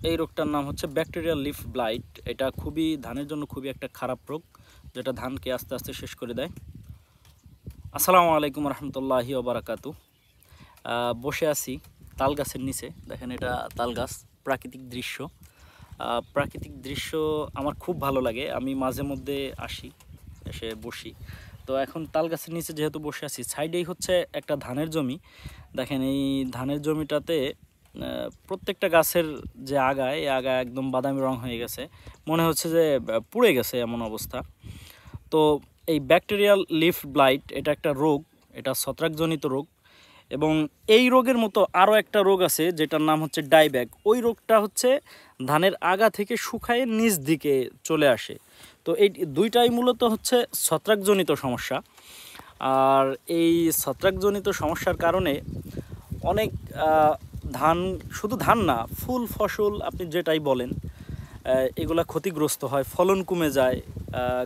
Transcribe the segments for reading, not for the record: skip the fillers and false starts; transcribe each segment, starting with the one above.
এই রোগটার নাম হচ্ছে ব্যাকটেরিয়াল লিফ ব্লাইট। এটা খুবই ধানের জন্য খুবই একটা খারাপ রোগ, যেটা ধানকে আস্তে আস্তে শেষ করে দেয়। আসসালামু আলাইকুম রহমতুল্লাহি ওবারাকাতু। বসে আছি তাল গাছের নিচে। দেখেন, এটা তাল গাছ। প্রাকৃতিক দৃশ্য আমার খুব ভালো লাগে। আমি মাঝে মধ্যে আসি, এসে বসি। তো এখন তাল গাছের নিচে যেহেতু বসে আছি, সাইডেই হচ্ছে একটা ধানের জমি। দেখেন, এই ধানের জমিটাতে প্রত্যেকটা গাছের যে আগা, এই আগা একদম বাদামি রং হয়ে গেছে, মনে হচ্ছে যে পুড়ে গেছে এমন অবস্থা। তো এই ব্যাকটেরিয়াল লিফ ব্লাইট এটা একটা রোগ, এটা ছত্রাকজনিত রোগ। এবং এই রোগের মতো আরও একটা রোগ আছে যেটার নাম হচ্ছে ডাইব্যাক। ওই রোগটা হচ্ছে ধানের আগা থেকে শুকায়ে নিচ দিকে চলে আসে। তো এই দুইটাই মূলত হচ্ছে ছত্রাকজনিত সমস্যা। আর এই ছত্রাকজনিত সমস্যার কারণে অনেক ধান, শুধু ধান না, ফুল ফসল আপনি যেটাই বলেন, এগুলা ক্ষতিগ্রস্ত হয়, ফলন কমে যায়,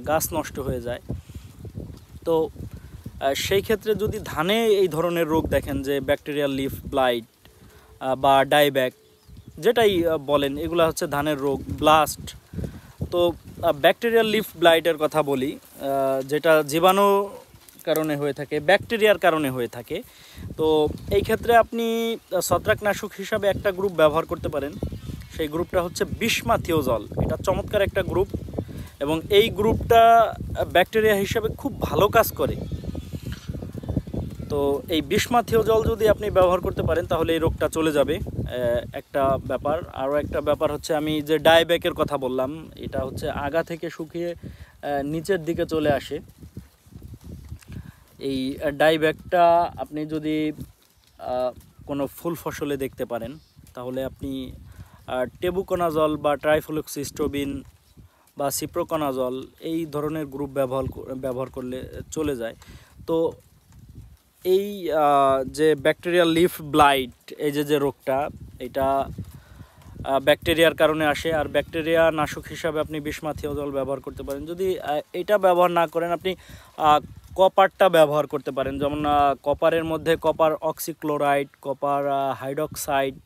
গাছ নষ্ট হয়ে যায়। তো সেই ক্ষেত্রে যদি ধানে এই ধরনের রোগ দেখেন, যে ব্যাকটেরিয়াল লিফ ব্লাইট বা ডাইব্যাক যেটাই বলেন, এগুলা হচ্ছে ধানের রোগ, ব্লাস্ট। তো ব্যাকটেরিয়াল লিফ ব্লাইটের কথা বলি, যেটা জীবাণু কারণে হয়ে থাকে, ব্যাকটেরিয়ার কারণে হয়ে থাকে। তো এই ক্ষেত্রে আপনি ছত্রাকনাশক হিসাবে একটা গ্রুপ ব্যবহার করতে পারেন। সেই গ্রুপটা হচ্ছে বিসমাথিওজল। এটা চমৎকার একটা গ্রুপ, এবং এই গ্রুপটা ব্যাকটেরিয়া হিসাবে খুব ভালো কাজ করে। তো এই বিসমাথিওজল যদি আপনি ব্যবহার করতে পারেন, তাহলে এই রোগটা চলে যাবে। একটা ব্যাপার। আরও একটা ব্যাপার হচ্ছে, আমি যে ডাইব্যাকের কথা বললাম, এটা হচ্ছে আগা থেকে শুকিয়ে নিচের দিকে চলে আসে। এই ডাইব্যাকটা আপনি যদি কোনো ফুল ফসলে দেখতে পারেন, তাহলে আপনি টেবুকোনাজল বা ট্রাইফ্লুক্সিস্টোবিন বা সিপ্রোকোনাজল এই ধরনের গ্রুপ ব্যবহার করলে চলে যায়। তো এই যে ব্যাকটেরিয়াল লিফ ব্লাইট, এই যে রোগটা, এটা ব্যাকটেরিয়ার কারণে আসে। আর ব্যাকটেরিয়া নাশক হিসাবে আপনি বিসমাথিওজল ব্যবহার করতে পারেন। যদি এটা ব্যবহার না করেন, আপনি কপারটা ব্যবহার করতে পারেন। যেমন কপারের মধ্যে কপার অক্সিক্লোরাইড, কপার হাইড্রক্সাইড,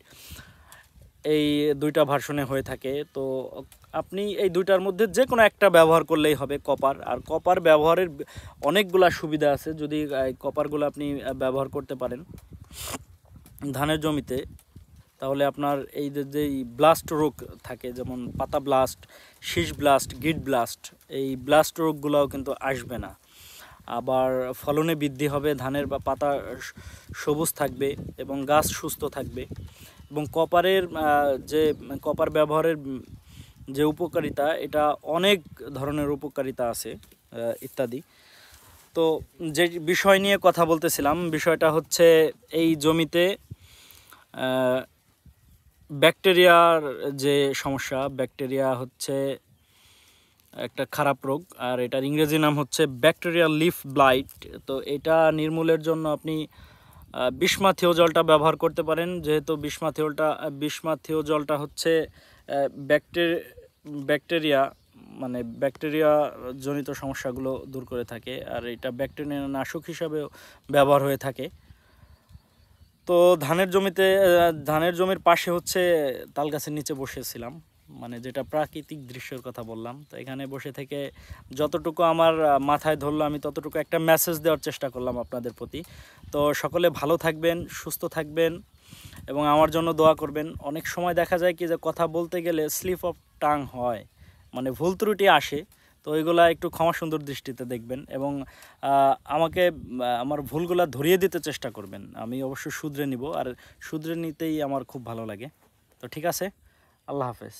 এই দুইটা ভার্সনে হয়ে থাকে। তো আপনি এই দুইটার মধ্যে যে কোনো একটা ব্যবহার করলেই হবে, কপার। আর কপার ব্যবহারের অনেকগুলা সুবিধা আছে। যদি কপারগুলো আপনি ব্যবহার করতে পারেন ধানের জমিতে, তাহলে আপনার এই যে ব্লাস্ট রোগ থাকে, যেমন পাতা ব্লাস্ট, শীষ ব্লাস্ট, গিট ব্লাস্ট, এই ব্লাস্ট রোগগুলোও কিন্তু আসবে না। আবার ফলনে বৃদ্ধি হবে, ধানের বা পাতা সবুজ থাকবে এবং গাছ সুস্থ থাকবে। এবং কপারের যে কপার ব্যবহারের যে উপকারিতা, এটা অনেক ধরনের উপকারিতা আছে ইত্যাদি। তো যে বিষয় নিয়ে কথা বলতেছিলাম, বিষয়টা হচ্ছে এই জমিতে ব্যাকটেরিয়ার যে সমস্যা। ব্যাকটেরিয়া হচ্ছে একটা খারাপ রোগ, আর এটার ইংরেজি নাম হচ্ছে ব্যাকটেরিয়াল লিফ ব্লাইট। তো এটা নির্মূলের জন্য আপনি বিসমাথিওজলটা ব্যবহার করতে পারেন। যেহেতু বিসমাথিওজলটা হচ্ছে ব্যাকটেরিয়া, মানে ব্যাকটেরিয়া জনিত সমস্যাগুলো দূর করে থাকে, আর এটা ব্যাকটেরিয়া নাশক হিসাবেও ব্যবহার হয়ে থাকে। তো ধানের জমির পাশে হচ্ছে তাল গাছের নিচে বসেছিলাম, মানে যেটা প্রাকৃতিক দৃশ্যের কথা বললাম। তো এখানে বসে থেকে যতটুকু আমার মাথায় ধরলো, আমি ততটুকু একটা মেসেজ দেওয়ার চেষ্টা করলাম আপনাদের প্রতি। তো সকলে ভালো থাকবেন, সুস্থ থাকবেন, এবং আমার জন্য দোয়া করবেন। অনেক সময় দেখা যায় কি, যে কথা বলতে গেলে স্লিপ অফ টাং হয়, মানে ভুল ত্রুটি আসে। তো ওইগুলা একটু ক্ষমা সুন্দর দৃষ্টিতে দেখবেন, এবং আমাকে আমার ভুলগুলা ধরিয়ে দিতে চেষ্টা করবেন। আমি অবশ্যই শুধরে নিব, আর শুধরে নিতেই আমার খুব ভালো লাগে। তো ঠিক আছে, আল্লাহ হাফেজ।